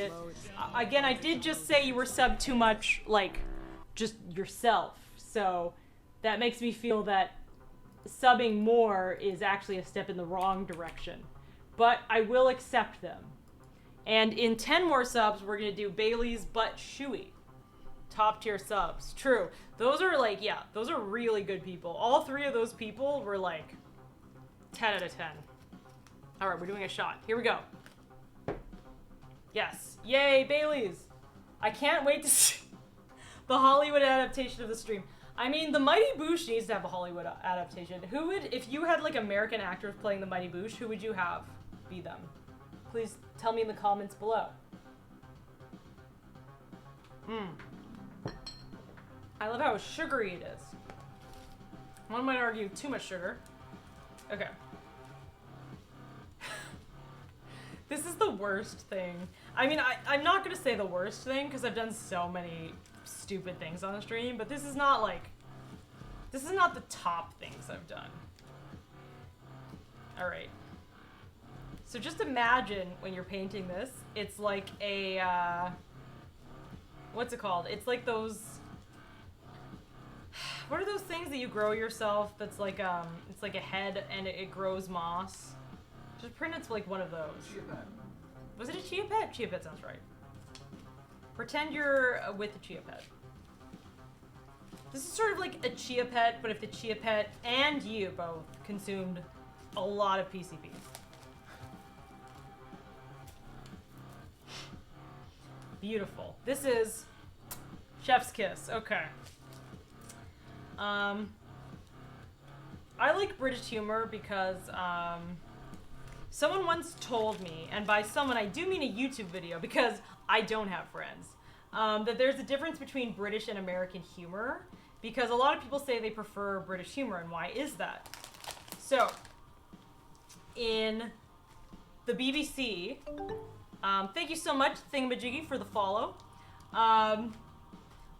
it. Again, I did just say you were subbed too much, like, just yourself. So that makes me feel that subbing more is actually a step in the wrong direction. But I will accept them. And in 10 more subs, we're going to do Bailey's But Shuey. Top tier subs. True. Those are like, yeah, those are really good people. All three of those people were like 10 out of 10. All right, we're doing a shot. Here we go. Yes. Yay, Bailey's. I can't wait to see the Hollywood adaptation of the stream. I mean, the Mighty Boosh needs to have a Hollywood adaptation. Who would, if you had like American actors playing the Mighty Boosh, who would you have be them? Please tell me in the comments below. I love how sugary it is. One might argue too much sugar. Okay. This is the worst thing. I mean, I'm not gonna say the worst thing because I've done so many stupid things on the stream, but this is not like, this is not the top things I've done. All right. So just imagine when you're painting this, it's like a, what's it called? It's like those, what are those things that you grow yourself that's like, it's like a head and it grows moss? Just print it's like one of those. Chia pet. Was it a chia pet? Chia pet sounds right. Pretend you're with a chia pet. This is sort of like a chia pet, but if the chia pet and you both consumed a lot of PCP. Beautiful. This is Chef's Kiss. Okay. I like British humor because someone once told me, and by someone I do mean a YouTube video because I don't have friends, that there's a difference between British and American humor because a lot of people say they prefer British humor, and why is that? So, in the BBC, thank you so much, Thingamajiggy, for the follow. On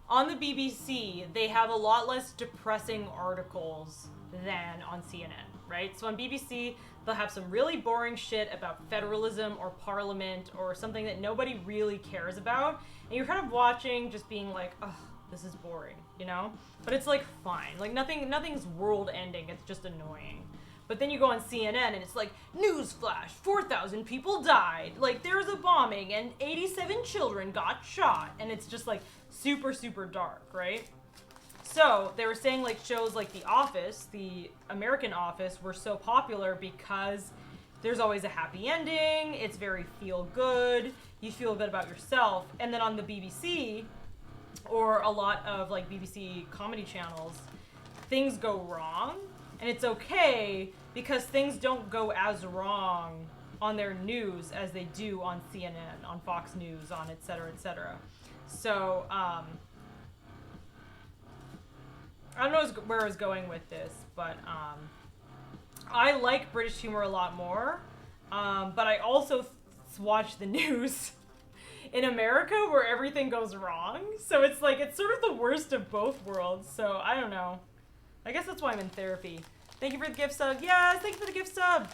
the BBC, they have a lot less depressing articles than on CNN, right? So on BBC, they'll have some really boring shit about federalism or parliament or something that nobody really cares about. And you're kind of watching just being like, ugh, this is boring, you know? But it's like fine. Like nothing's world ending, it's just annoying. But then you go on CNN and it's like, newsflash, 4,000 people died. Like there was a bombing and 87 children got shot. And it's just like super, super dark, right? So they were saying like shows like The Office, the American Office, were so popular because there's always a happy ending. It's very feel good. You feel good about yourself. And then on the BBC or a lot of like BBC comedy channels, things go wrong. And it's okay because things don't go as wrong on their news as they do on CNN, on Fox News, on et cetera, et cetera. So, I don't know where I was going with this, but I like British humor a lot more, but I also watch the news in America where everything goes wrong. So it's like, it's sort of the worst of both worlds. So I don't know. I guess that's why I'm in therapy. Thank you for the gift sub. Yes, thank you for the gift sub.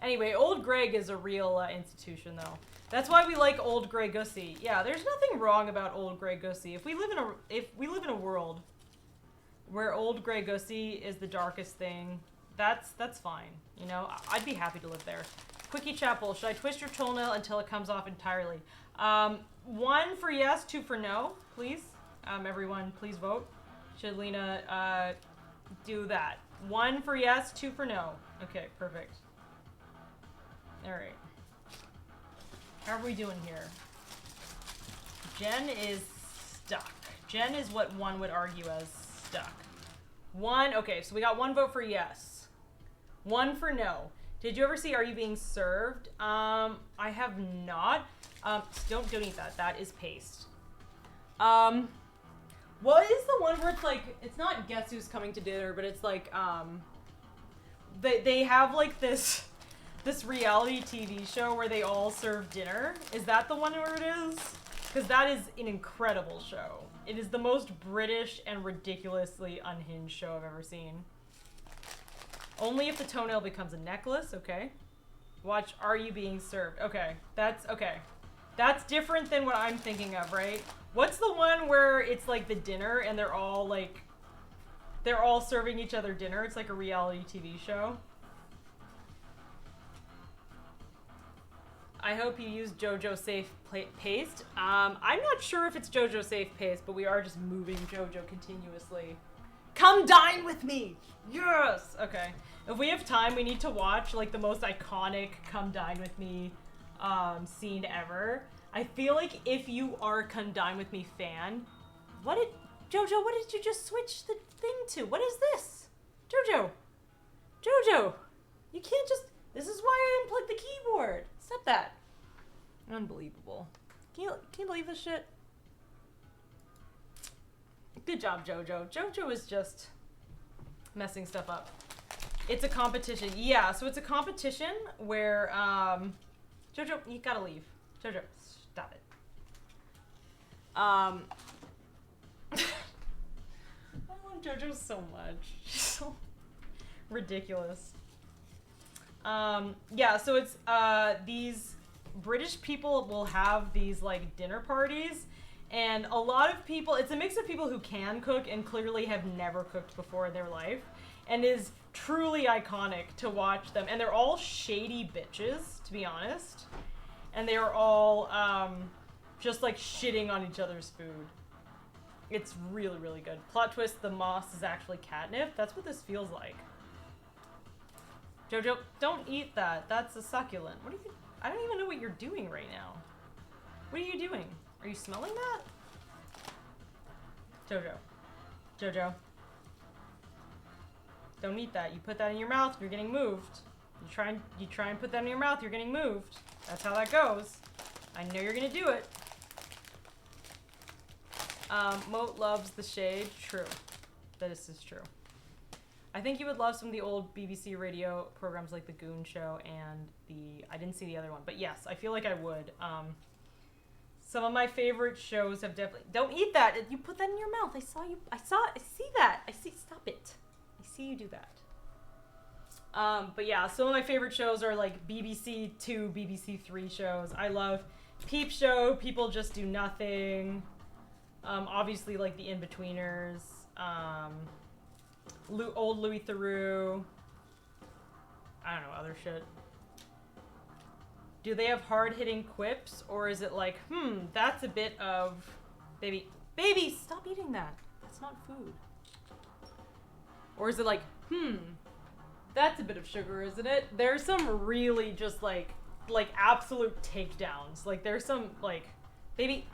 Anyway, Old Gregg is a real institution, though. That's why we like Old Gregggggg. Yeah, there's nothing wrong about Old Gregggggg. If we live in a world where Old Gregggggg is the darkest thing, that's fine. You know, I'd be happy to live there. Quickie Chapel, should I twist your toenail until it comes off entirely? 1 for yes, 2 for no, please. Everyone, please vote. Should Lena do that? 1 for yes, 2 for no. Okay, perfect. All right. How are we doing here? Jen is stuck. Jen is what one would argue as stuck. 1, okay, so we got 1 vote for yes. 1 for no. Did you ever see Are You Being Served? I have not. Don't eat that. That is paste. What is the one where it's like, it's not Guess Who's Coming to Dinner, but it's like, they have like this reality TV show where they all serve dinner. Is that the one where it is? Because that is an incredible show. It is the most British and ridiculously unhinged show I've ever seen. Only if the toenail becomes a necklace, okay. Watch Are You Being Served? Okay, that's okay. That's different than what I'm thinking of, right? What's the one where it's like the dinner and they're all serving each other dinner? It's like a reality TV show. I hope you use JoJo Safe Paste. I'm not sure if it's JoJo Safe Paste, but we are just moving JoJo continuously. Come dine with me! Yes! Okay. If we have time, we need to watch like the most iconic Come Dine With Me scene ever. I feel like if you are a Come Dine With Me fan, JoJo, what did you just switch the thing to? What is this? JoJo! JoJo! You can't just... This is why I unplugged the keyboard. Stop that. Unbelievable. Can you believe this shit? Good job, JoJo. JoJo is just messing stuff up. It's a competition. Yeah, so it's a competition where, JoJo, you gotta leave. JoJo, stop it. I love JoJo so much. She's so ridiculous. Yeah, so it's, these British people will have these, like, dinner parties, and a lot of people, it's a mix of people who can cook and clearly have never cooked before in their life, and is truly iconic to watch them. And they're all shady bitches, to be honest. And they're all, just, like, shitting on each other's food. It's really, really good. Plot twist, the moss is actually catnip. That's what this feels like. JoJo, don't eat that. That's a succulent. What are you... I don't even know what you're doing right now. What are you doing? Are you smelling that? JoJo. JoJo. Don't eat that. You put that in your mouth, you're getting moved. You try and put that in your mouth, you're getting moved. That's how that goes. I know you're gonna do it. Moat loves the shade. True. This is true. I think you would love some of the old BBC radio programs like The Goon Show and I didn't see the other one, but yes, I feel like I would. Some of my favorite shows have definitely, don't eat that. You put that in your mouth. I see that. Stop it. I see you do that. But yeah, some of my favorite shows are like BBC 2, BBC 3 shows. I love Peep Show, People Just Do Nothing. Obviously like the In-Betweeners. Old Louis Theroux. I don't know, other shit. Do they have hard-hitting quips, or is it like, that's a bit of... Baby, stop eating that. That's not food. Or is it like, that's a bit of sugar, isn't it? There's some really just like absolute takedowns. Like there's some like, baby...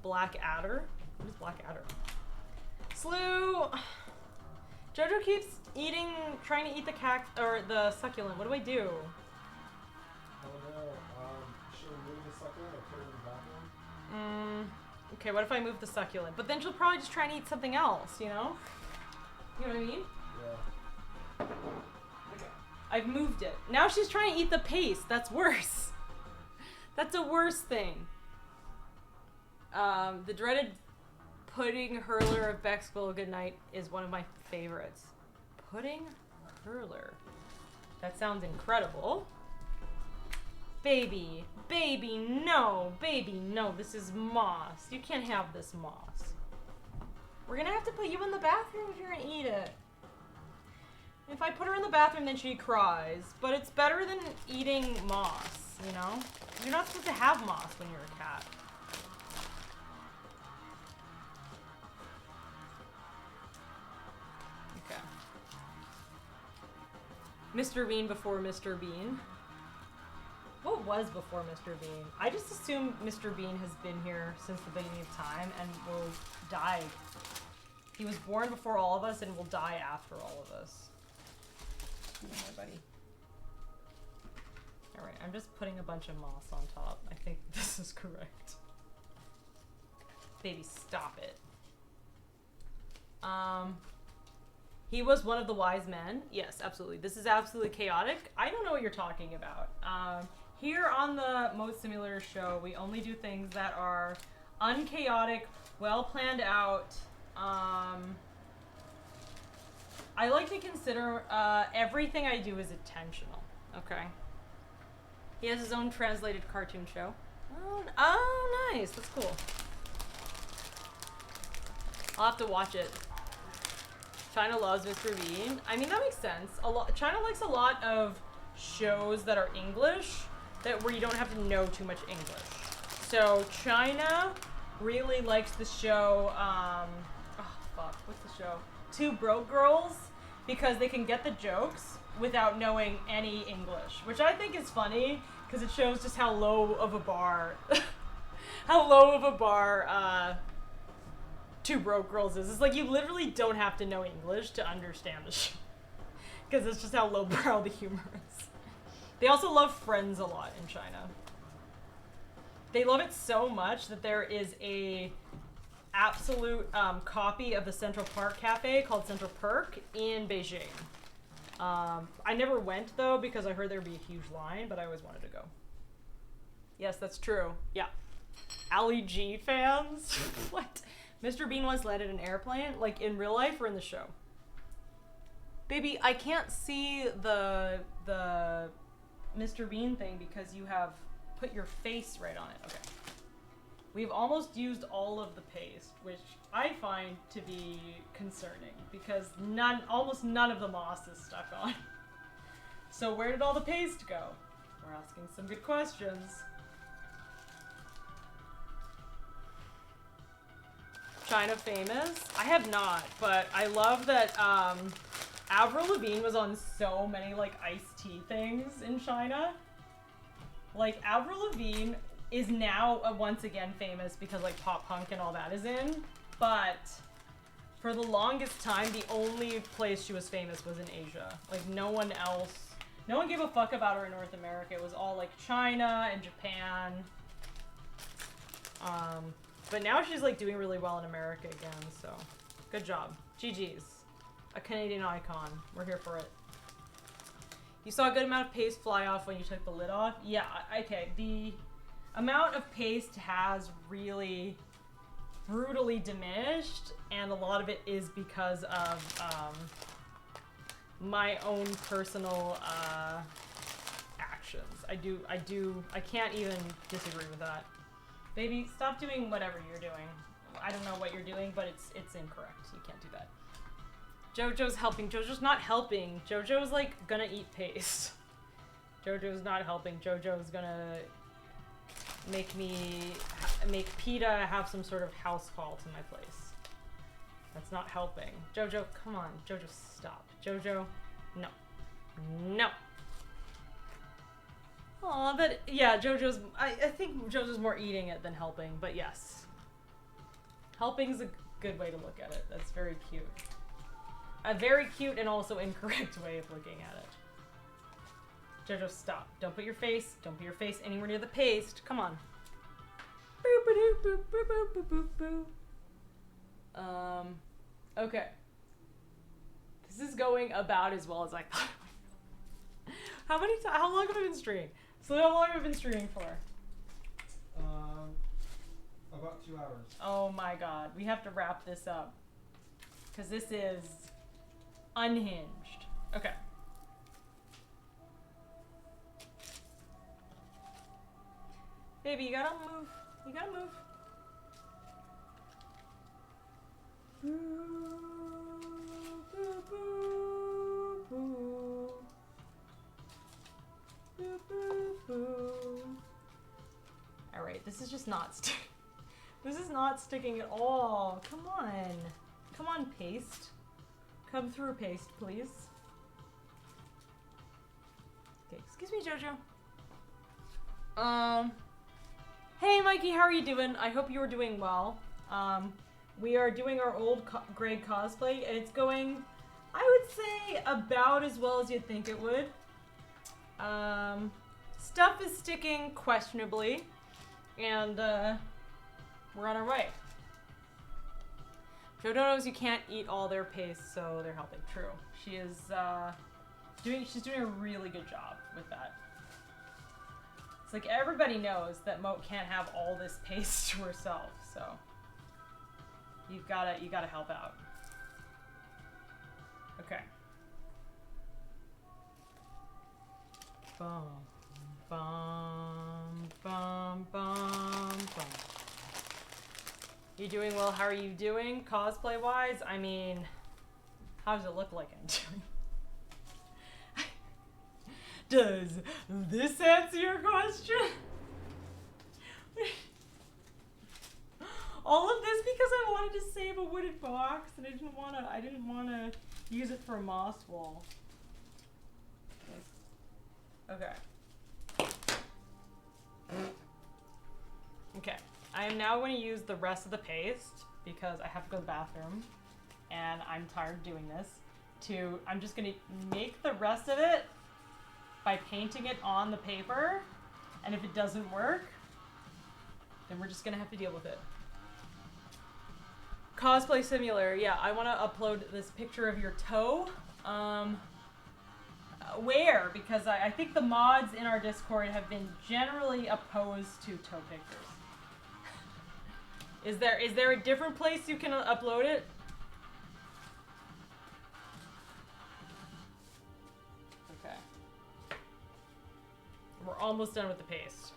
Black Adder? What is Black Adder? Slew! JoJo keeps trying to eat the the succulent. What do I do? I don't know. Should we move the succulent or put it in the bathroom? Okay, what if I move the succulent? But then she'll probably just try and eat something else, you know? You know what I mean? Yeah. Okay. I've moved it. Now she's trying to eat the paste. That's worse. That's a worse thing. The dreaded pudding hurler of Bexville Goodnight is one of my favorites. Pudding hurler. That sounds incredible. Baby, no, this is moss. You can't have this moss. We're gonna have to put you in the bathroom if you're gonna eat it. If I put her in the bathroom, then she cries. But it's better than eating moss, you know? You're not supposed to have moss when you're a cat. Okay. Mr. Bean before Mr. Bean. What was before Mr. Bean? I just assume Mr. Bean has been here since the beginning of time and will die. He was born before all of us and will die after all of us. Oh, my buddy. Alright, I'm just putting a bunch of moss on top. I think this is correct. Baby, stop it. He was one of the wise men. Yes, absolutely. This is absolutely chaotic. I don't know what you're talking about. Here on the Mode Simulator show, we only do things that are unchaotic, well planned out, I like to consider everything I do is intentional. Okay. He has his own translated cartoon show. Oh, nice. That's cool. I'll have to watch it. China loves Mr. Bean. I mean, that makes sense. China likes a lot of shows that are English, where you don't have to know too much English. So China really likes the show, what's the show? Two Broke Girls, because they can get the jokes without knowing any English, which I think is funny, because it shows just how low of a bar, Two Broke Girls is. It's like you literally don't have to know English to understand the show, because it's just how lowbrow the humor is. They also love Friends a lot in China. They love it so much that there is a absolute copy of the Central Park Cafe called Central Perk in Beijing. I never went, though, because I heard there would be a huge line, but I always wanted to go. Yes, that's true. Yeah. Ali G fans? What? Mr. Bean once landed an airplane, like in real life or in the show? Baby, I can't see the Mr. Bean thing because you have put your face right on it. Okay. We've almost used all of the paste, which I find to be concerning because almost none of the moss is stuck on. So where did all the paste go? We're asking some good questions. China famous? I have not, but I love that Avril Lavigne was on so many like iced tea things in China. Like Avril Lavigne is now once again famous because like pop punk and all that is in, but for the longest time the only place she was famous was in Asia. Like no one gave a fuck about her in North America. It was all like China and Japan. But now she's like doing really well in America again, so good job. GG's. A Canadian icon. We're here for it. You saw a good amount of paste fly off when you took the lid off? Yeah, okay. The amount of paste has really brutally diminished, and a lot of it is because of my own personal actions. I can't even disagree with that. Baby, stop doing whatever you're doing. I don't know what you're doing, but it's incorrect. You can't do that. Jojo's helping. Jojo's not helping. Jojo's like gonna eat paste. Jojo's not helping. Jojo's gonna make PETA have some sort of house call to my place. That's not helping. Jojo, come on. Jojo, stop. Jojo, no. No. Aw, but yeah, Jojo's, I think Jojo's more eating it than helping, but yes. Helping's a good way to look at it. That's very cute. A very cute and also incorrect way of looking at it. Jojo, stop. Don't put your face anywhere near the paste. Come on. Boop, boop, boop, boop, boop, boop. Okay. This is going about as well as I thought it would. How long have I been streaming? So how long have I been streaming for? About 2 hours. Oh my god. We have to wrap this up. Because this is unhinged. Okay. Baby, you gotta move. You gotta move. Alright, this is just not this is not sticking at all. Come on. Come on, paste. Come through, paste, please. Okay, excuse me, Jojo. Hey, Mikey, how are you doing? I hope you are doing well. We are doing our Old Gregggggg cosplay, and it's going, I would say, about as well as you'd think it would. Stuff is sticking questionably, and we're on our way. Jojo knows you can't eat all their paste, so they're helping. True. She's doing a really good job with that. It's like everybody knows that Moat can't have all this paste to herself, so you gotta help out. Okay. Bum, bum, bum, bum, bum. You doing well? How are you doing? Cosplay wise? I mean, how does it look like I'm doing? Does this answer your question? All of this because I wanted to save a wooden box and I didn't wanna use it for a moss wall. Okay. Okay. I am now going to use the rest of the paste because I have to go to the bathroom and I'm tired of doing this. I'm just going to make the rest of it by painting it on the paper, and if it doesn't work, then we're just going to have to deal with it. Cosplay Simulator, yeah, I want to upload this picture of your toe. Where? Because I think the mods in our Discord have been generally opposed to toe pictures. Is there a different place you can upload it? Okay. We're almost done with the paste.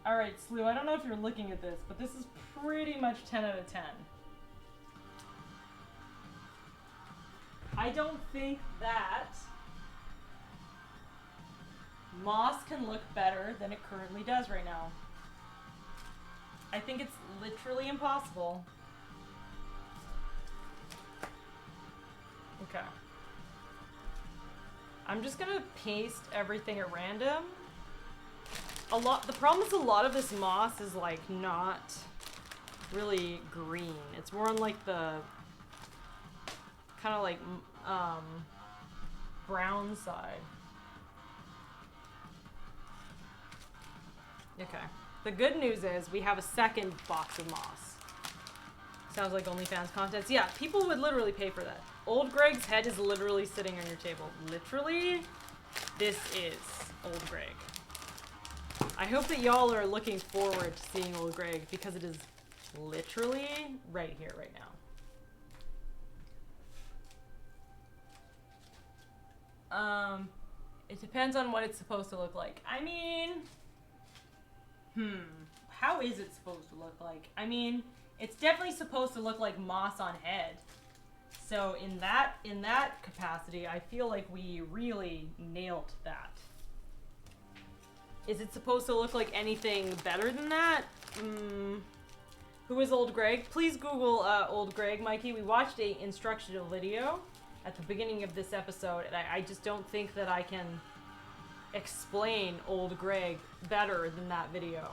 Alright, Slew, I don't know if you're looking at this, but this is pretty much 10 out of 10. I don't think that moss can look better than it currently does right now. I think it's literally impossible. Okay. I'm just gonna paste everything at random. The problem is a lot of this moss is like not really green. It's more on like the kind of like brown side. Okay. The good news is we have a second box of moss. Sounds like OnlyFans content. Yeah, people would literally pay for that. Old Gregg's head is literally sitting on your table. Literally, this is Old Gregg. I hope that y'all are looking forward to seeing Old Gregg because it is literally right here, right now. It depends on what it's supposed to look like. I mean, how is it supposed to look like? I mean, it's definitely supposed to look like moss on head. So in that capacity, I feel like we really nailed that. Is it supposed to look like anything better than that? Who is Old Gregg? Please Google Old Gregg, Mikey. We watched a instructional video at the beginning of this episode, and I just don't think that I can explain Old Gregg better than that video.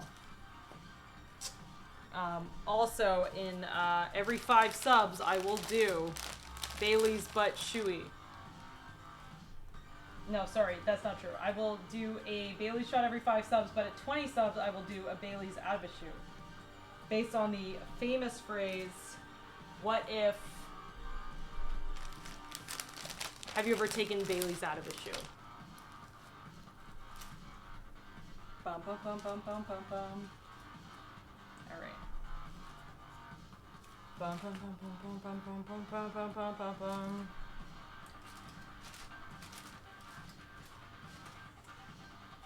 Also, in every 5 subs, I will do Bailey's Butt Shoey. No, sorry, that's not true. I will do a Bailey's shot every 5 subs, but at 20 subs, I will do a Bailey's out of a shoe. Based on the famous phrase, what if... Have you ever taken Bailey's out of a shoe? Bum, bum, bum, bum, bum, bum, bum. Alright. Bum, bum, bum, bum, bum, bum, bum, bum, bum, bum, bum, bum.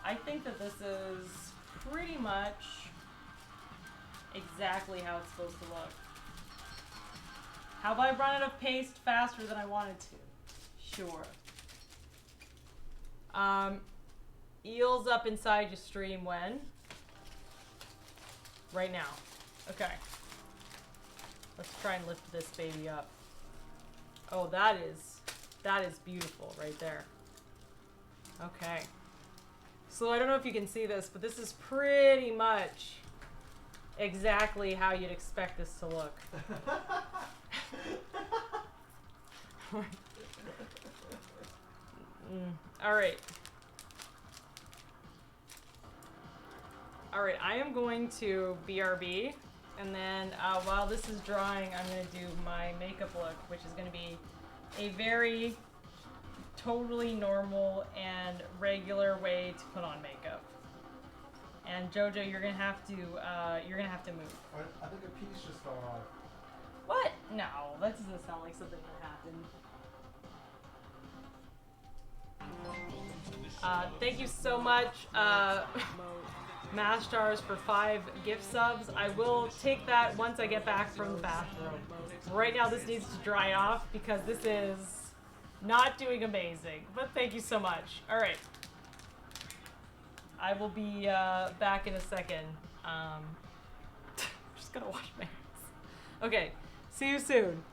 I think that this is pretty much exactly how it's supposed to look. Have I run out of paste faster than I wanted to? Sure. Eels up inside your stream when? Right now. Okay. Let's try and lift this baby up. Oh, that is beautiful right there. Okay. So I don't know if you can see this, but this is pretty much exactly how you'd expect this to look. Alright. Alright, I am going to BRB, and then while this is drying, I'm going to do my makeup look, which is going to be a very totally normal and regular way to put on makeup. And Jojo, you're gonna have to move. I think a piece just fell off. What? No, that doesn't sound like something that happened. Thank you so much, Mastars, for 5 gift subs. I will take that once I get back from the bathroom. Right now this needs to dry off because this is not doing amazing. But thank you so much. Alright. I will be back in a second. Just gonna wash my hands. Okay, see you soon.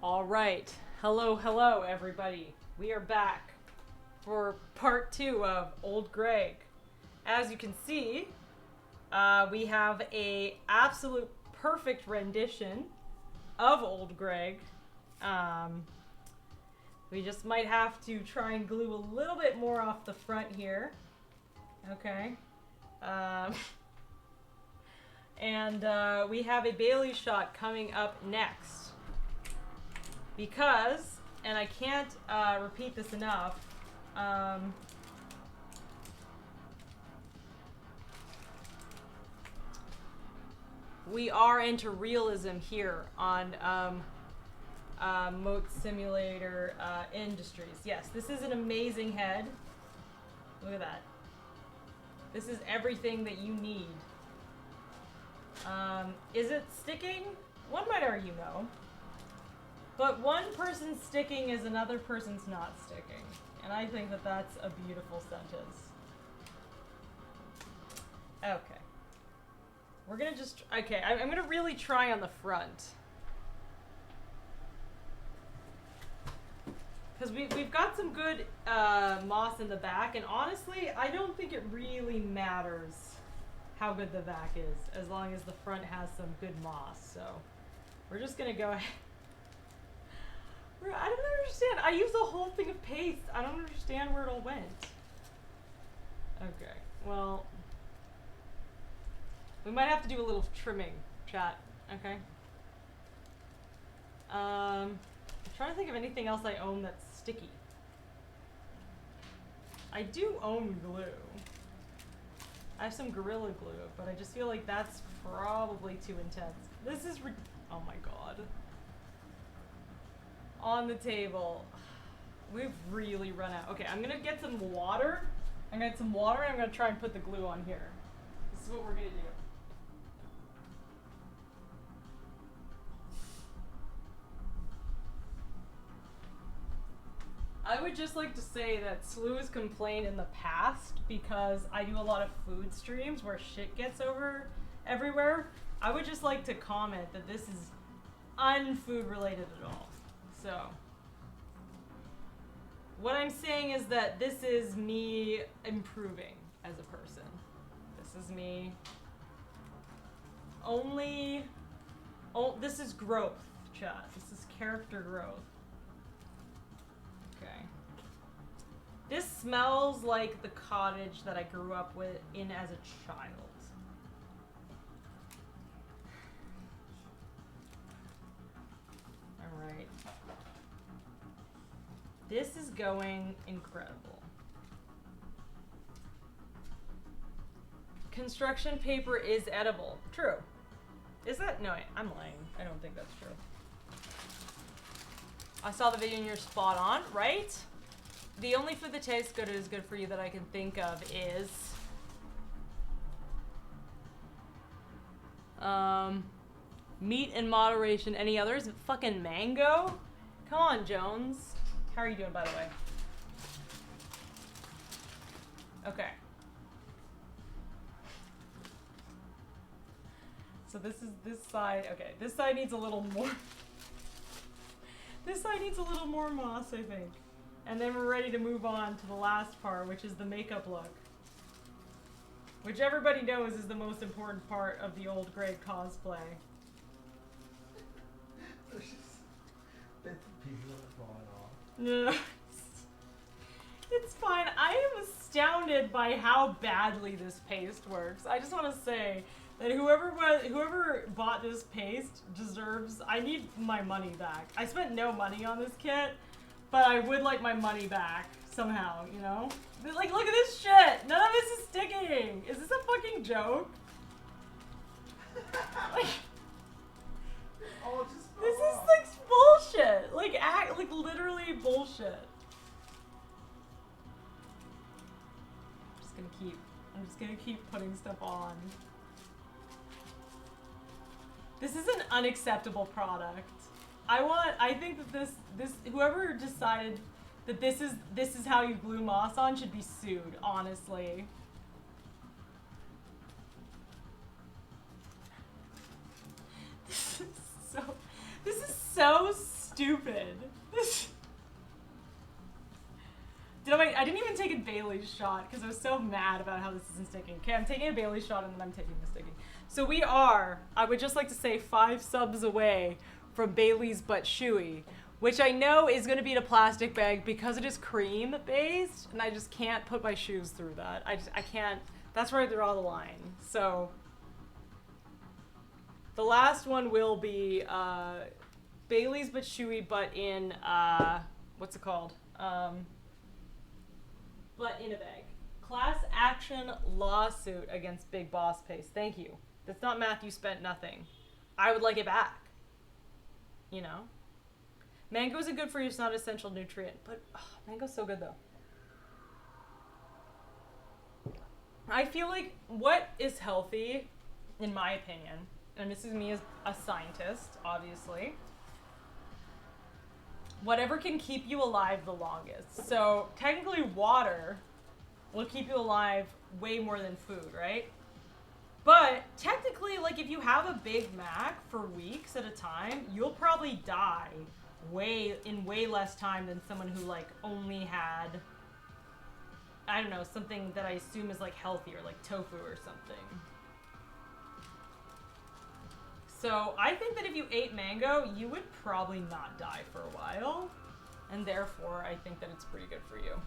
All right. Hello, everybody. We are back for part 2 of Old Gregg. As you can see, we have a absolute perfect rendition of Old Gregg. We just might have to try and glue a little bit more off the front here. Okay. And we have a Bailey shot coming up next. Because, and I can't repeat this enough, we are into realism here on Moat Simulator Industries. Yes, this is an amazing head. Look at that. This is everything that you need. Is it sticking? One might argue no. But one person's sticking is another person's not sticking. And I think that that's a beautiful sentence. Okay. We're gonna just, okay, I'm gonna really try on the front. Because we've got some good moss in the back, and honestly, I don't think it really matters how good the back is, as long as the front has some good moss. So we're just gonna go ahead. I don't understand. I used a whole thing of paste. I don't understand where it all went. Okay, well, we might have to do a little trimming, chat. Okay. I'm trying to think of anything else I own that's sticky. I do own glue. I have some Gorilla Glue, but I just feel like that's probably too intense. This is oh my god. On the table. We've really run out. Okay, I'm gonna get some water. I'm gonna get some water and I'm gonna try and put the glue on here. This is what we're gonna do. I would just like to say that Slew has complained in the past because I do a lot of food streams where shit gets over everywhere. I would just like to comment that this is unfood related at all. So, what I'm saying is that this is me improving as a person. This is me this is growth, chat. This is character growth. Okay. This smells like the cottage that I grew up in as a child. Alright. This is going incredible. Construction paper is edible. True. Is that? No, I'm lying. I don't think that's true. I saw the video and you're spot on, right? The only food that tastes good is good for you that I can think of is meat in moderation. Any others? Fucking mango? Come on, Jones. How are you doing, by the way? Okay. So this is this side. Okay, this side needs a little more. This side needs a little more moss, I think. And then we're ready to move on to the last part, which is the makeup look. Which everybody knows is the most important part of the Old Gregggggg cosplay. There's just bits and pieces of it falling off. No. It's fine. I am astounded by how badly this paste works. I just want to say that whoever bought this paste deserves. I need my money back. I spent no money on this kit, but I would like my money back somehow. You know, like look at this shit. None of this is sticking. Is this a fucking joke? Like, oh, just this is like bullshit. Like literally bullshit. I'm just gonna keep putting stuff on. This is an unacceptable product. I think that this whoever decided that this is how you glue moss on should be sued, honestly. This is so stupid. I didn't even take a Bailey's shot because I was so mad about how this isn't sticking. Okay, I'm taking a Bailey's shot and then I'm taking the sticking. So we are, I would just like to say, 5 subs away from Bailey's But Chewy, which I know is going to be in a plastic bag because it is cream based, and I just can't put my shoes through that. I can't. That's where I draw the line. So the last one will be Bailey's but chewy, but in, what's it called? But in a bag. Class action lawsuit against Big Boss Paste. Thank you. That's not Matthew spent nothing. I would like it back. You know? Mango isn't good for you, it's not an essential nutrient. But mango's so good though. I feel like what is healthy, in my opinion, and this is me as a scientist, obviously, whatever can keep you alive the longest. So technically water will keep you alive way more than food, right? But technically, like if you have a Big Mac for weeks at a time, you'll probably die in way less time than someone who like only had, I don't know, something that I assume is like healthier, like tofu or something. So I think that if you ate mango, you would probably not die for a while. And therefore, I think that it's pretty good for you.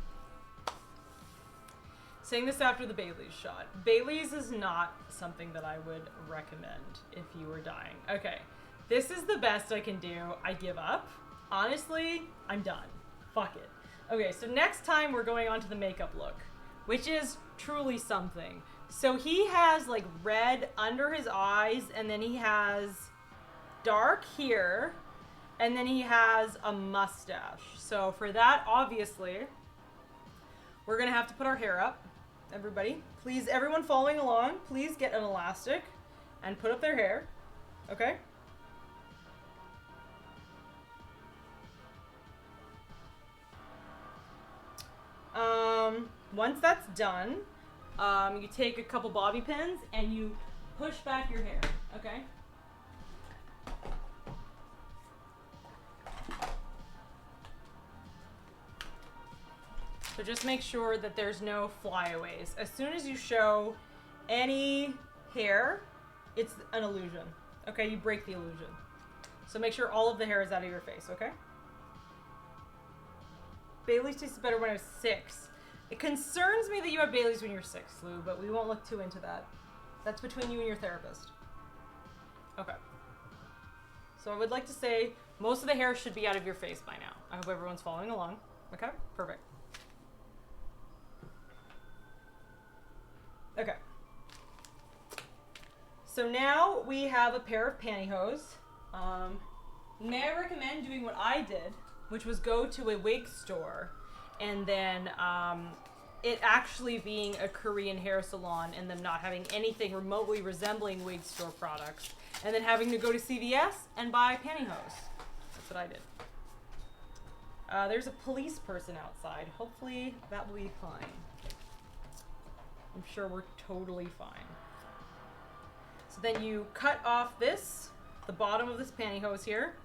Saying this after the Bailey's shot. Bailey's is not something that I would recommend if you were dying. Okay, this is the best I can do. I give up. Honestly, I'm done. Fuck it. Okay, so next time we're going on to the makeup look, which is truly something. So he has like red under his eyes, and then he has dark here, and then he has a mustache. So for that, obviously, we're gonna have to put our hair up. Everybody, please, everyone following along, please get an elastic and put up their hair, okay? Once that's done, you take a couple bobby pins and you push back your hair, okay? So just make sure that there's no flyaways. As soon as you show any hair, it's an illusion, okay? You break the illusion. So make sure all of the hair is out of your face, okay? Bailey's tasted better when I was 6. It concerns me that you have Bailey's when you're 6, Lou, but we won't look too into that. That's between you and your therapist. Okay. So I would like to say most of the hair should be out of your face by now. I hope everyone's following along. Okay? Perfect. Okay. So now we have a pair of pantyhose. May I recommend doing what I did, which was go to a wig store and then it actually being a Korean hair salon and them not having anything remotely resembling wig store products, and then having to go to CVS and buy pantyhose. That's what I did. There's a police person outside. Hopefully that will be fine. I'm sure we're totally fine. So then you cut off this, the bottom of this pantyhose here,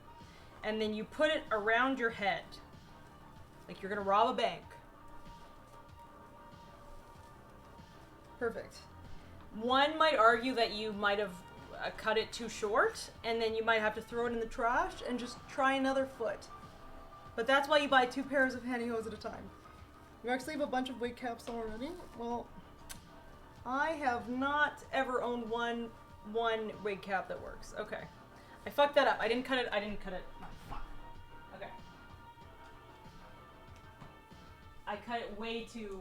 and then you put it around your head. Like you're gonna rob a bank. Perfect. One might argue that you might have cut it too short, and then you might have to throw it in the trash and just try another foot. But that's why you buy 2 pairs of pantyhose at a time. You actually have a bunch of wig caps already? Well, I have not ever owned one wig cap that works. Okay. I fucked that up. I didn't cut it. Oh, fuck. Okay. I cut it way too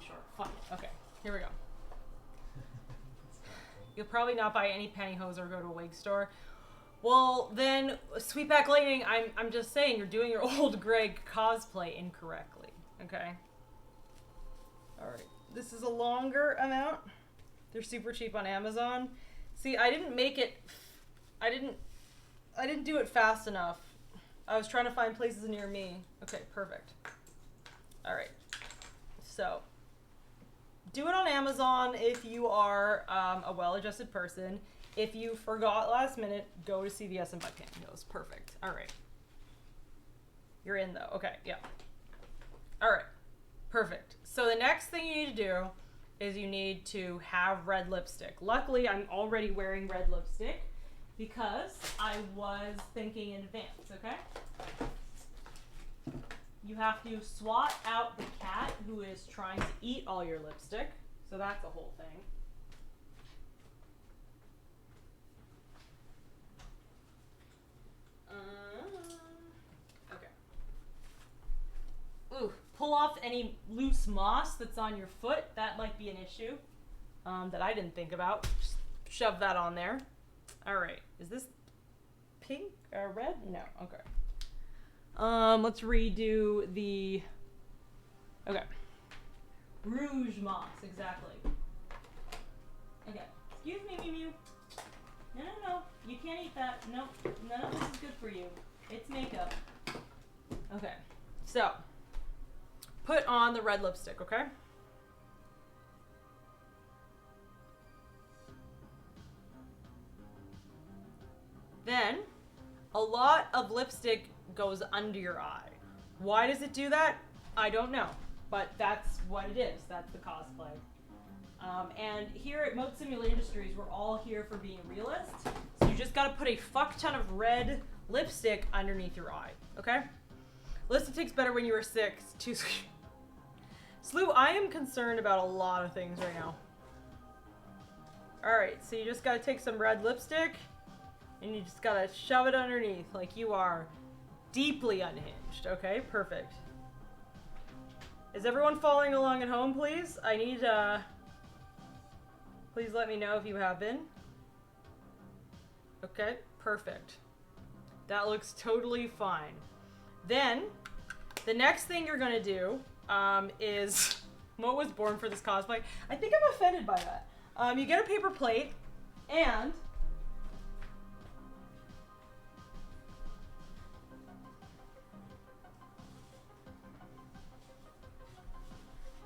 short. Fuck it. Okay. Here we go. You'll probably not buy any pantyhose or go to a wig store. Well, then, Sweetback Lightning, I'm just saying, you're doing your Old Gregg cosplay incorrectly. Okay? Alright. This is a longer amount. They're super cheap on Amazon. See, I didn't make it... I didn't do it fast enough. I was trying to find places near me. Okay, perfect. Alright. So, do it on Amazon if you are a well-adjusted person. If you forgot last minute, go to CVS and buy pantyhose. Perfect. Alright. You're in though. Okay, yeah. Alright. Perfect. So the next thing you need to do is you need to have red lipstick. Luckily, I'm already wearing red lipstick because I was thinking in advance, okay? You have to swat out the cat who is trying to eat all your lipstick. So that's a whole thing. pull off any loose moss that's on your foot. That might be an issue that I didn't think about. Just shove that on there. All right. Is this pink or red? No. Okay. Let's redo the. Okay. Rouge moss, exactly. Okay. Excuse me, Mew Mew. No. You can't eat that. Nope. None of this is good for you. It's makeup. Okay. So, put on the red lipstick, okay? Then, a lot of lipstick goes under your eye. Why does it do that? I don't know. But that's what it is. That's the cosplay. And here at Moat Simulator Industries, we're all here for being realists. So you just gotta put a fuck ton of red lipstick underneath your eye, okay? Lipstick's better when you were 6. Slew, I am concerned about a lot of things right now. Alright, so you just gotta take some red lipstick, and you just gotta shove it underneath like you are deeply unhinged, okay? Perfect. Is everyone following along at home, please? I need, please let me know if you have been. Okay, perfect. That looks totally fine. Then, the next thing you're gonna do, is... Mo was born for this cosplay. I think I'm offended by that. You get a paper plate, and...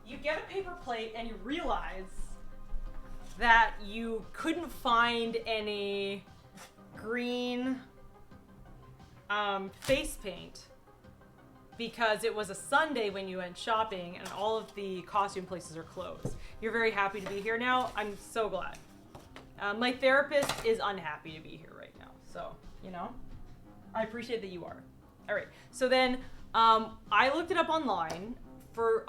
You get a paper plate and you realize that you couldn't find any green face paint because it was a Sunday when you went shopping and all of the costume places are closed. You're very happy to be here now. I'm so glad. My therapist is unhappy to be here right now. So, you know, I appreciate that you are. All right. So then I looked it up online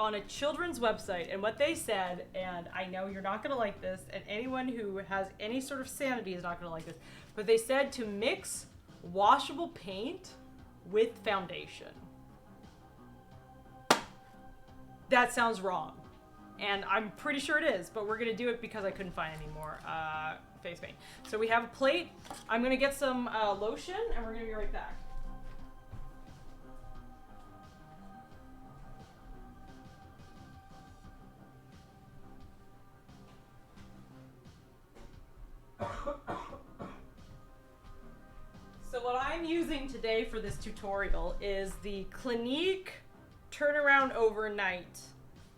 on a children's website, and what they said, and I know you're not going to like this, and anyone who has any sort of sanity is not going to like this, but they said to mix washable paint with foundation. That sounds wrong, and I'm pretty sure it is, but we're going to do it because I couldn't find any more face paint. So we have a plate. I'm going to get some lotion, and we're going to be right back. So what I'm using today for this tutorial is the Clinique Turnaround Overnight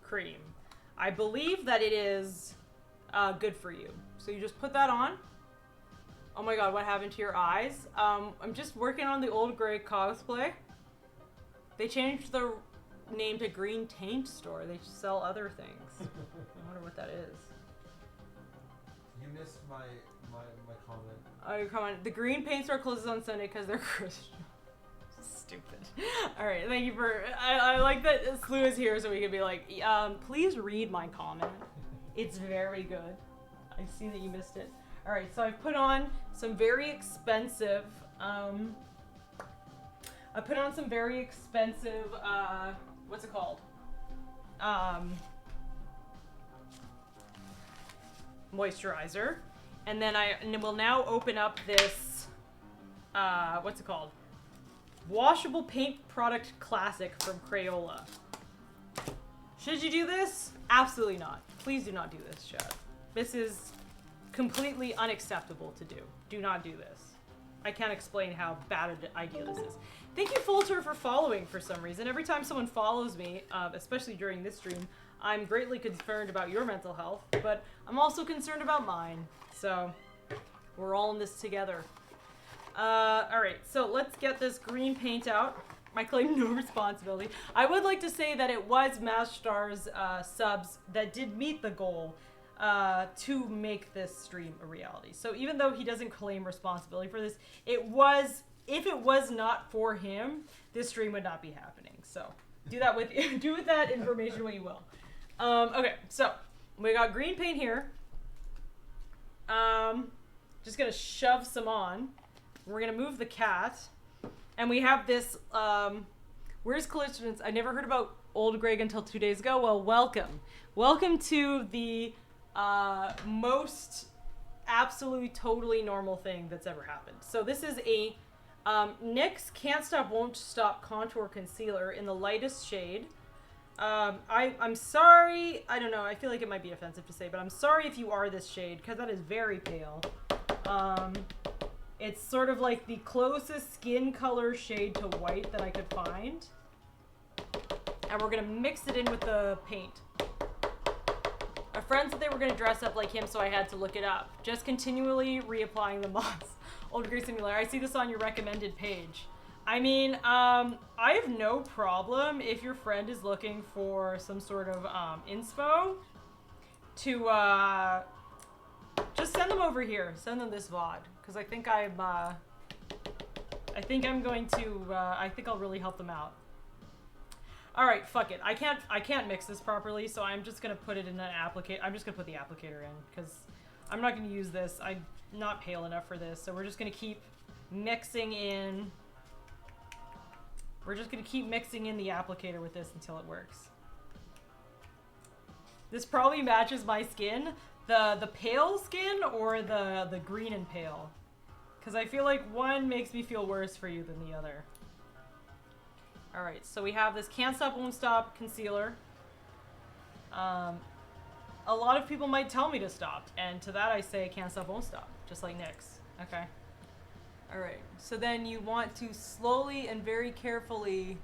Cream. I believe that it is good for you. So you just put that on. Oh my god, what happened to your eyes? I'm just working on the Old Gregggggg cosplay. They changed the name to Green Taint Store. They sell other things. I wonder what that is. You missed my comment. Oh, your comment. The Green Paint Store closes on Sunday because they're Christian. Stupid. Alright, thank you for... I like that Slew is here so we can be like, please read my comment. It's very good. I see that you missed it. Alright, so I've put on some very expensive... what's it called? Moisturizer. And then we'll now open up this, what's it called? Washable Paint Product Classic from Crayola. Should you do this? Absolutely not. Please do not do this, Chad. This is completely unacceptable to do. Do not do this. I can't explain how bad an idea this is. Thank you, Folter, for following for some reason. Every time someone follows me, especially during this stream, I'm greatly concerned about your mental health, but I'm also concerned about mine. So, we're all in this together. Alright, so let's get this green paint out. I claim no responsibility. I would like to say that it was Mashstar's subs that did meet the goal to make this stream a reality. So even though he doesn't claim responsibility for this, if it was not for him, this stream would not be happening. So, do with that information what you will. Okay, so we got green paint here. Just gonna shove some on. We're gonna move the cat, and we have this. Where's coincidence? I never heard about Old Gregg until 2 days ago. Well, welcome. Welcome to the most absolutely totally normal thing that's ever happened. So this is a NYX Can't Stop Won't Stop Contour Concealer in the lightest shade. I'm sorry, I don't know, I feel like it might be offensive to say, but I'm sorry if you are this shade, because that is very pale. It's sort of like the closest skin color shade to white that I could find. And we're gonna mix it in with the paint. My friends said they were gonna dress up like him, so I had to look it up. Just continually reapplying the moss. Old Gray Simulator, I see this on your recommended page. I mean, I have no problem if your friend is looking for some sort of inspo to just send them over here. Send them this VOD, because I think I think I'll really help them out. All right, fuck it. I can't mix this properly, so I'm just gonna put it in an applicator. I'm just gonna put the applicator in because I'm not gonna use this. I'm not pale enough for this, so we're just gonna keep mixing in. We're just gonna keep mixing in the applicator with this until it works. This probably matches my skin, the pale skin or the green and pale, because I feel like one makes me feel worse for you than the other. All right, so we have this Can't Stop Won't Stop concealer. A lot of people might tell me to stop, and to that I say Can't Stop Won't Stop, just like NYX. Okay. All right, so then you want to slowly and very carefully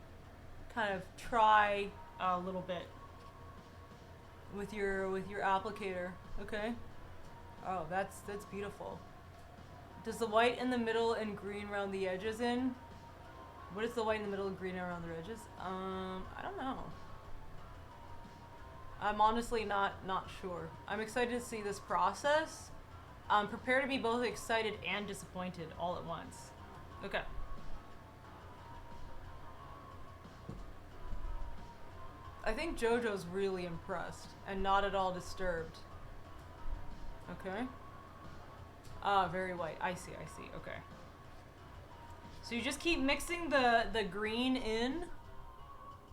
kind of try a little bit with your applicator. Okay. Oh, that's beautiful. Does the white in the middle and green around the edges in? What is the white in the middle and green around the edges? I don't know. I'm honestly not sure. I'm excited to see this process. Prepare to be both excited and disappointed all at once. Okay. I think JoJo's really impressed and not at all disturbed. Okay. Ah, very white. I see. Okay. So you just keep mixing the green in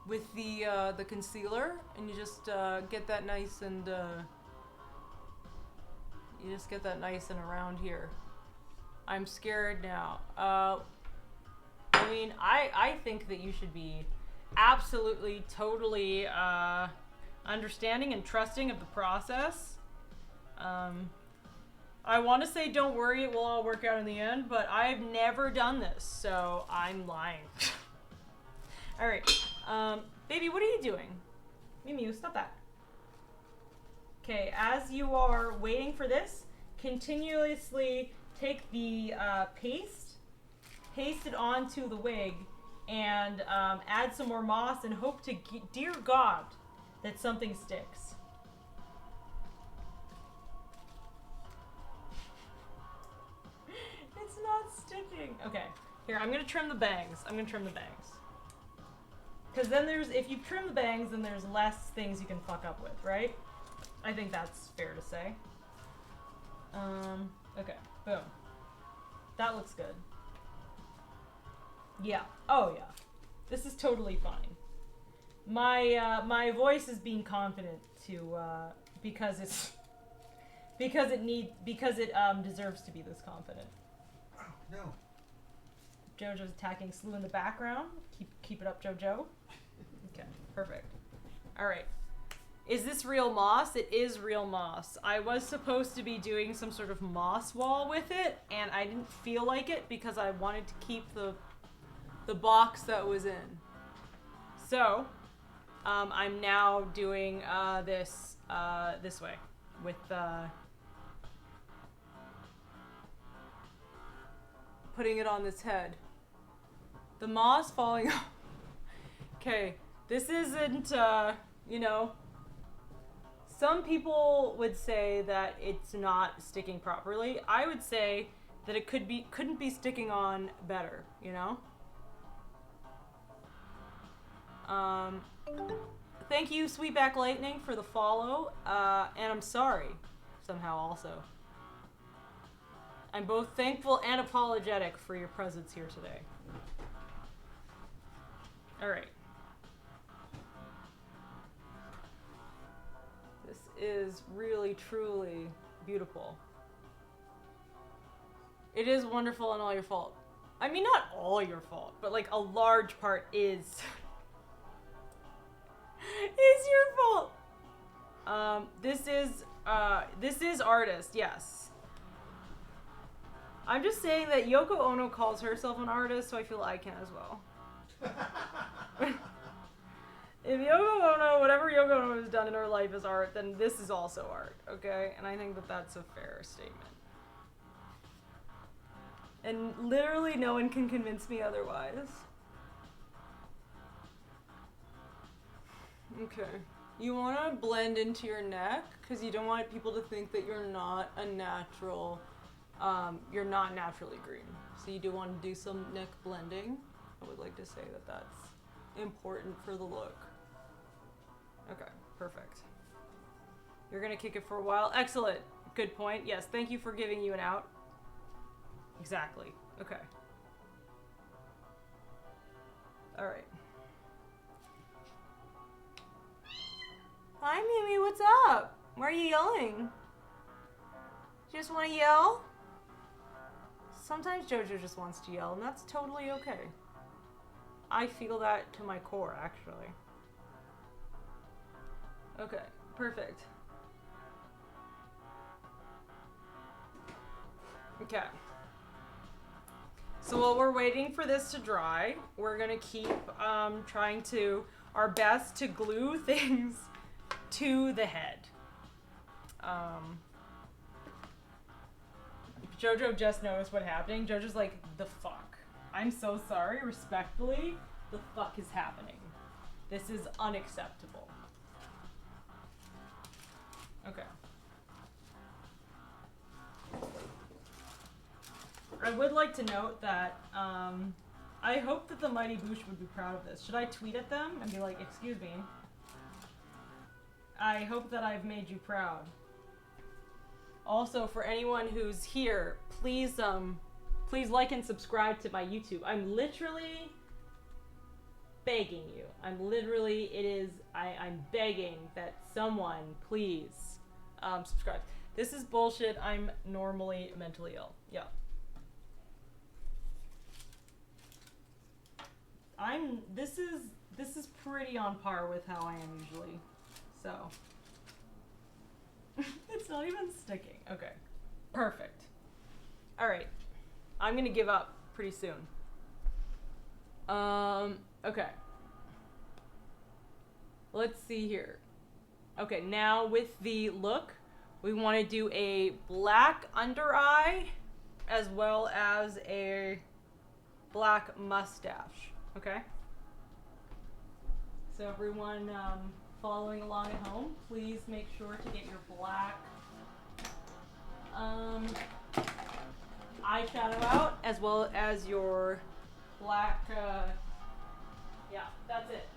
with the concealer, and you just get that nice and around here. I'm scared now. I mean, I think that you should be absolutely, totally understanding and trusting of the process. I want to say don't worry, it will all work out in the end, but I've never done this, so I'm lying. All right, baby, what are you doing? Miu, stop that. Okay, as you are waiting for this, continuously take the paste it onto the wig, and add some more moss and hope to, dear God, that something sticks. It's not sticking. Okay, here, I'm gonna trim the bangs. Because then if you trim the bangs, then there's less things you can fuck up with, right? I think that's fair to say. Okay, boom. That looks good. Yeah, oh yeah. This is totally fine. My voice is being confident to, because it deserves to be this confident. Oh, no. JoJo's attacking Slew in the background. Keep it up, JoJo. Okay, perfect. All right. Is this real moss? It is real moss. I was supposed to be doing some sort of moss wall with it, and I didn't feel like it because I wanted to keep the box that was in. So, I'm now doing this this way with putting it on this head. The moss falling off. Okay, this isn't, you know, some people would say that it's not sticking properly. I would say that it couldn't be sticking on better, you know? Thank you, Sweetback Lightning, for the follow, and I'm sorry, somehow also. I'm both thankful and apologetic for your presence here today. Alright. is really, truly beautiful. It is wonderful and all your fault. I mean, not all your fault, but like a large part is is your fault. This is artist, yes. I'm just saying that Yoko Ono calls herself an artist, so I feel I can as well. If Yoko Ono, whatever Yoko Ono has done in her life is art, then this is also art, okay? And I think that that's a fair statement. And literally no one can convince me otherwise. Okay. You want to blend into your neck because you don't want people to think that you're not a natural, you're not naturally green. So you do want to do some neck blending. I would like to say that that's important for the look. Okay, perfect. You're gonna kick it for a while. Excellent. Good point. Yes, thank you for giving you an out. Exactly. Okay. All right. Hi, Mimi. What's up? Why are you yelling? Just want to yell? Sometimes Jojo just wants to yell, and that's totally okay. I feel that to my core, actually. Okay, perfect. Okay. So while we're waiting for this to dry, we're gonna keep trying our best to glue things to the head. Jojo just noticed what's happening. Jojo's like, the fuck? I'm so sorry, respectfully, the fuck is happening? This is unacceptable. Okay. I would like to note that I hope that the Mighty Boosh would be proud of this. Should I tweet at them and be like, excuse me, I hope that I've made you proud. Also, for anyone who's here, please like and subscribe to my YouTube. I'm literally begging you. I'm begging that someone please subscribe. This is bullshit. I'm normally mentally ill. Yeah. This is pretty on par with how I am usually. So it's not even sticking. Okay. Perfect. All right. I'm going to give up pretty soon. Okay. Let's see here. Okay, now with the look, we want to do a black under eye as well as a black mustache. Okay? So everyone following along at home, please make sure to get your black eyeshadow out as well as your black, yeah, that's it.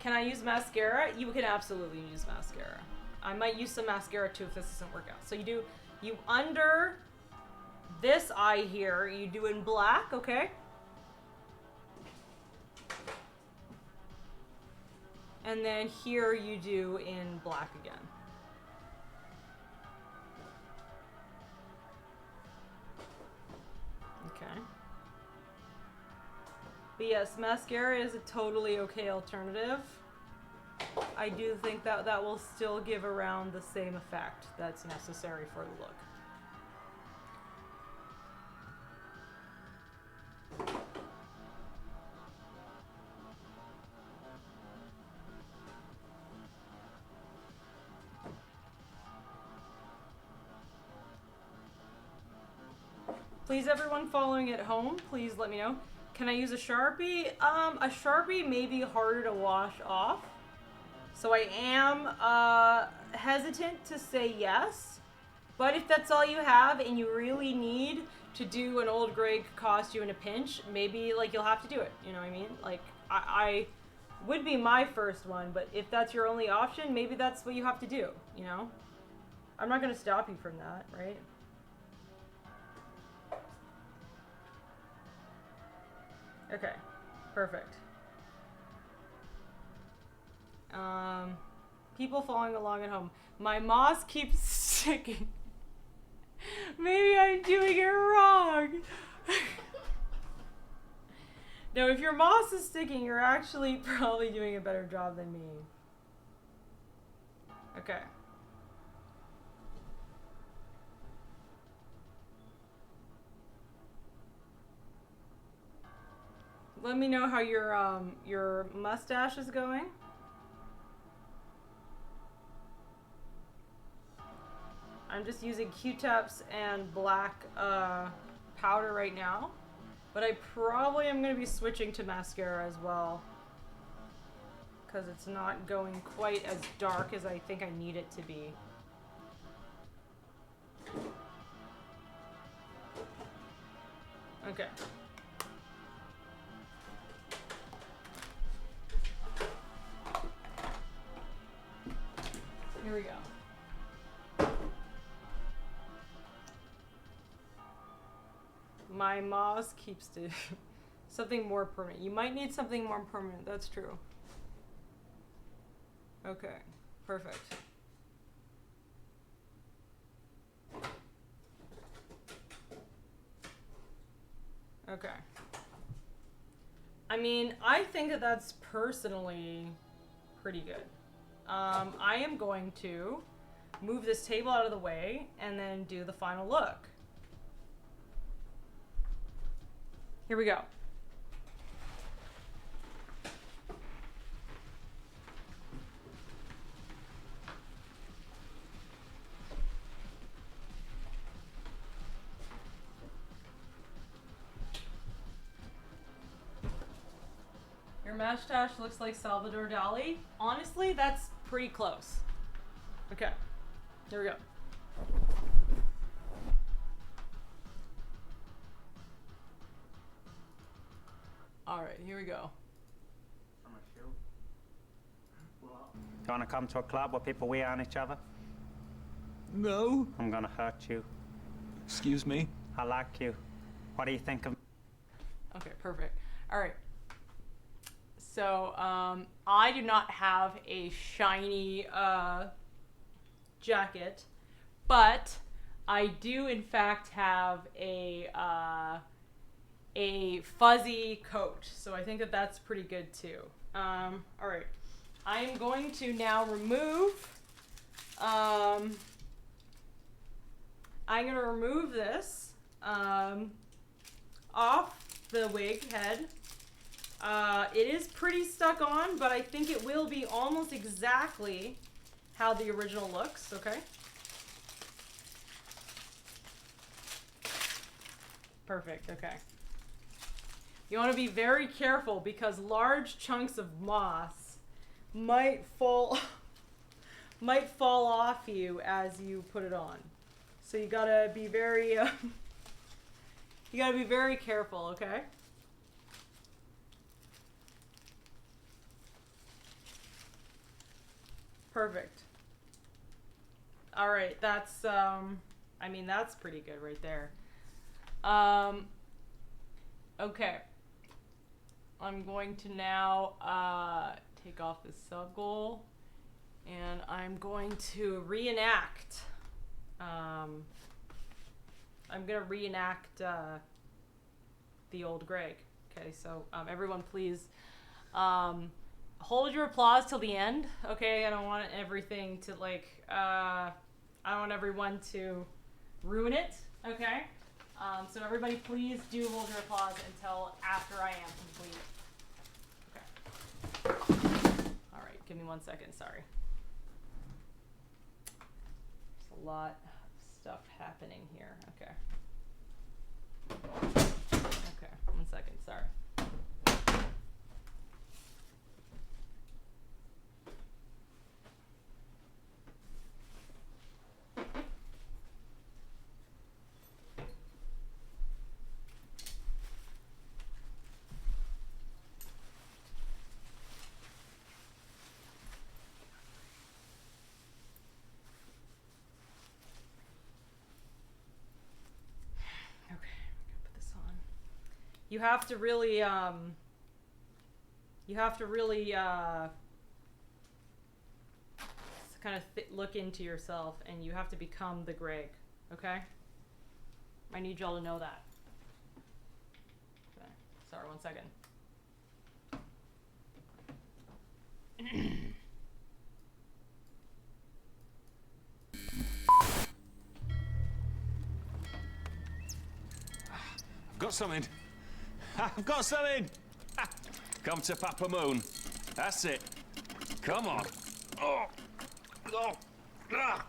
Can I use mascara? You can absolutely use mascara. I might use some mascara too if this doesn't work out. So you under this eye here, you do in black, okay? And then here you do in black again. Okay. But yes, mascara is a totally okay alternative. I do think that that will still give around the same effect that's necessary for the look. Please, everyone following at home, please let me know. Can I use a Sharpie? A Sharpie may be harder to wash off. So I am hesitant to say yes. But if that's all you have and you really need to do an Old Gregggg costume in a pinch, maybe like you'll have to do it. You know what I mean? Like I would be my first one, but if that's your only option, maybe that's what you have to do, you know? I'm not gonna stop you from that, right? Okay, perfect. People following along at home. My mouse keeps sticking. Maybe I'm doing it wrong. No, if your mouse is sticking, you're actually probably doing a better job than me. Okay. Let me know how your mustache is going. I'm just using Q-tips and black powder right now, but I probably am going to be switching to mascara as well because it's not going quite as dark as I think I need it to be. Okay. Here we go. My mouse keeps to something more permanent. You might need something more permanent. That's true. Okay, perfect. Okay. I mean, I think that that's personally pretty good. I am going to move this table out of the way and then do the final look. Here we go. Your mustache looks like Salvador Dali. Honestly, that's pretty close. Okay, here we go. All right, here we go. Do you want to come to a club where people wee on each other? No. I'm gonna hurt you. Excuse me? I like you. What do you think of... Okay, perfect. All right. So, I do not have a shiny jacket, but I do in fact have a fuzzy coat. So I think that that's pretty good too. All right. I'm going to now remove, I'm going to remove this off the wig head. It is pretty stuck on, but I think it will be almost exactly how the original looks, okay? Perfect, okay. You want to be very careful because large chunks of moss might fall off you as you put it on. So you gotta be very careful, okay? Perfect. All right, that's I mean that's pretty good right there. Okay. I'm going to now take off this sub goal and I'm going to reenact. I'm gonna reenact the Old Gregg. Okay, so everyone please hold your applause till the end. Okay, I don't want everything to like I don't want everyone to ruin it. Okay, so everybody please do hold your applause until after I am complete. Okay. All right, give me 1 second. Sorry. There's a lot of stuff happening here. Okay. Okay, 1 second. Sorry. you have to really kind of look into yourself, and you have to become the Greg, okay? I need y'all to know that. Okay. Sorry, 1 second. I've got something. I've got something. Come to Papa Moon. That's it. Come on. Oh. Oh. Ah.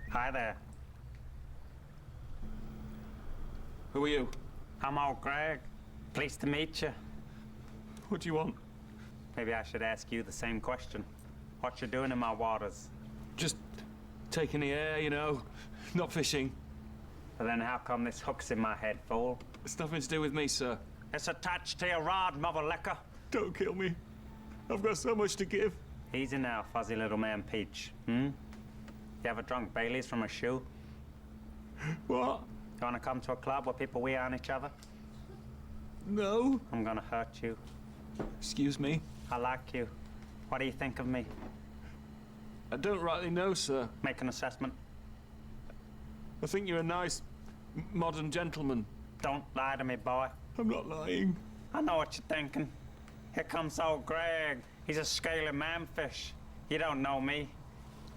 Hi there. Who are you? I'm Old Gregg. Pleased to meet you. What do you want? Maybe I should ask you the same question. What you doing in my waters? Just taking the air, you know. Not fishing. But then how come this hook's in my head, fool? It's nothing to do with me, sir. It's attached to your rod, mother liquor. Don't kill me. I've got so much to give. Easy now, fuzzy little man Peach. You ever drunk bailleys from a shoe? What? You wanna come to a club where people wee on each other? No. I'm gonna hurt you. Excuse me? I like you. What do you think of me? I don't rightly know, sir. Make an assessment. I think you're a nice, modern gentleman. Don't lie to me, boy. I'm not lying. I know what you're thinking. Here comes Old Gregg. He's a scaly manfish. You don't know me.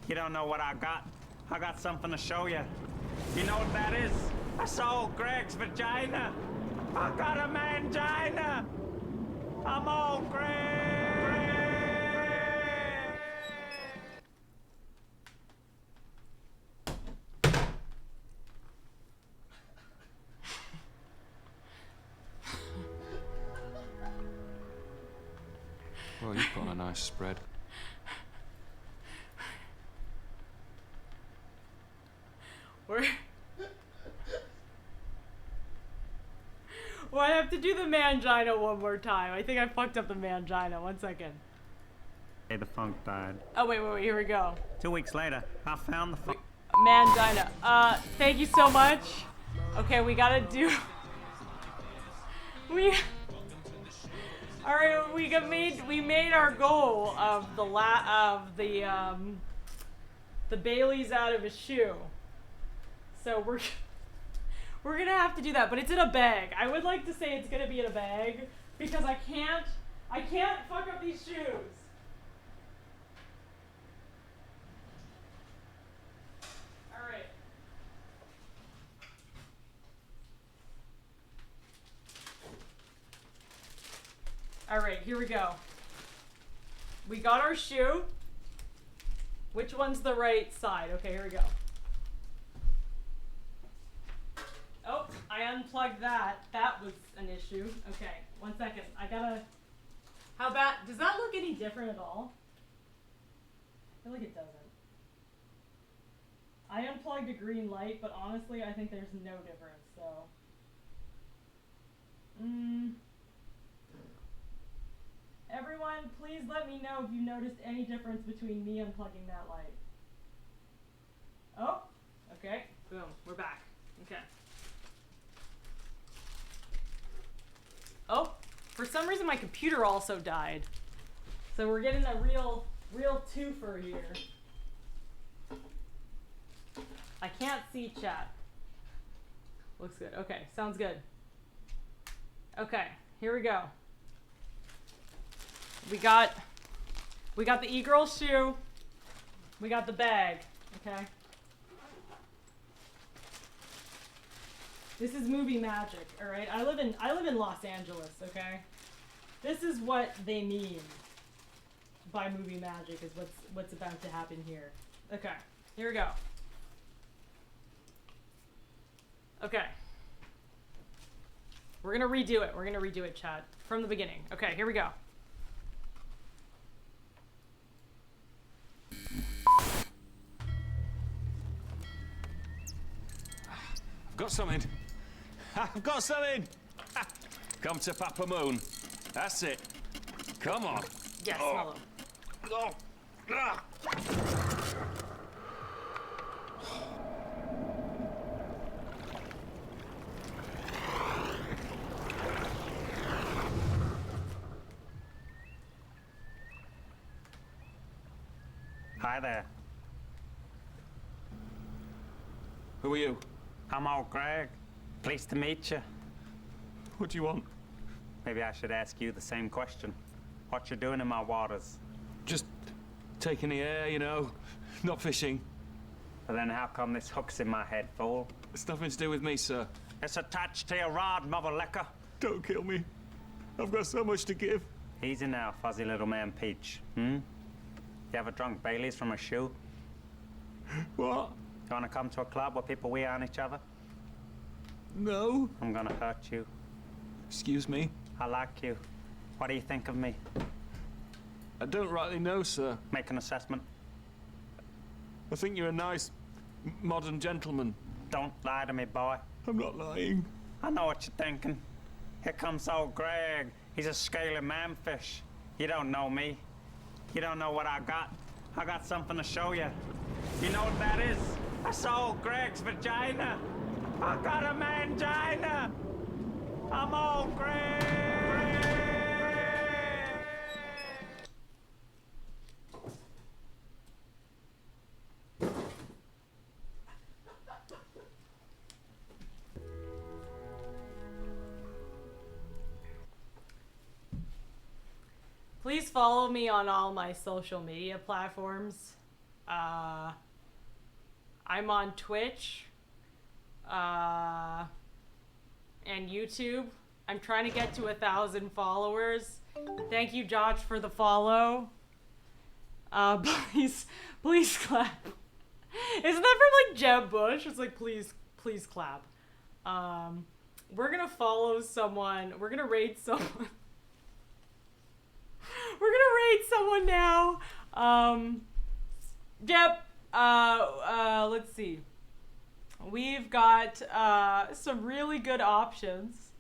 You don't know what I got. I got something to show you. You know what that is? That's Old Gregg's vagina. I got a mangina. I'm Old Gregg. Well, you've got a nice spread. Well, I have to do the mangina one more time. I think I fucked up the mangina. 1 second. Hey, the funk died. Oh, wait, here we go. 2 weeks later, I found the funk. Mangina. Thank you so much. Okay, we gotta do... Alright, we made our goal of the bailleys out of a shoe. So we're gonna have to do that, but it's in a bag. I would like to say it's gonna be in a bag because I can't fuck up these shoes. Alright. Alright, here we go. We got our shoe. Which one's the right side? Okay, here we go. Oh, I unplugged that. That was an issue. Okay, 1 second. I gotta... How bad... Does that look any different at all? I feel like it doesn't. I unplugged a green light, but honestly, I think there's no difference, so... Everyone, please let me know if you noticed any difference between me unplugging that light. Oh, okay. Boom, we're back. Okay. Oh, for some reason my computer also died. So we're getting a real twofer here. I can't see chat. Looks good. Okay, sounds good. Okay, here we go. We got the e-girl shoe. We got the bag, okay? This is movie magic, all right? I live in Los Angeles, okay? This is what they mean by movie magic is what's about to happen here. Okay, here we go. Okay. We're gonna redo it. We're gonna redo it, chat, from the beginning. Okay, here we go. I've got something. I've got something. Come to Papa Moon. That's it. Come on. Yes, Oh. mellow. Oh. Ah. Hi there. Who are you? I'm Old Gregg. Pleased to meet you. What do you want? Maybe I should ask you the same question. What you doing in my waters? Just taking the air, you know. Not fishing. But then how come this hook's in my head, fool? It's nothing to do with me, sir. It's attached to your rod, mother liquor. Don't kill me. I've got so much to give. Easy now, fuzzy little man Peach. You ever drunk bailleys from a shoe? What? You wanna come to a club where people wee on each other? No. I'm gonna hurt you. Excuse me. I like you. What do you think of me? I don't rightly know, sir. Make an assessment. I think you're a nice, modern gentleman. Don't lie to me, boy. I'm not lying. I know what you're thinking. Here comes Old Gregg. He's a scaly manfish. You don't know me. You don't know what I got. I got something to show you. You know what that is? That's Old Gregg's vagina. I got a mangina. I'm Old Gregg. Please follow me on all my social media platforms. I'm on Twitch and YouTube. I'm trying to get to 1,000 followers. Thank you, Josh, for the follow. Please clap. Isn't that from like Jeb Bush? It's like, please clap. We're gonna follow someone. We're gonna raid someone. We're gonna raid someone now. Yep. Let's see. We've got some really good options.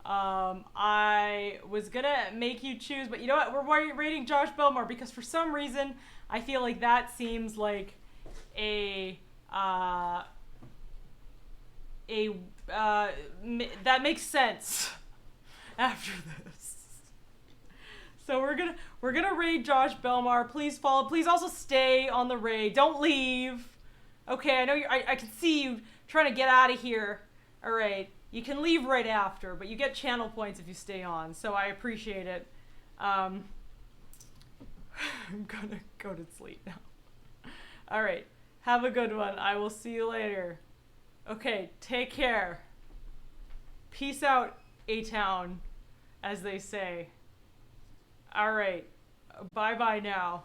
I was gonna make you choose, but you know what? We're rating Josh Belmar because for some reason I feel like that seems like that makes sense after this. So we're gonna raid Josh Belmar. Please follow. Please also stay on the raid. Don't leave. Okay, I know I can see you trying to get out of here. All right, you can leave right after, but you get channel points if you stay on. So I appreciate it. I'm gonna go to sleep now. All right, have a good one. I will see you later. Okay, take care. Peace out, A-Town, as they say. All right, bye-bye now.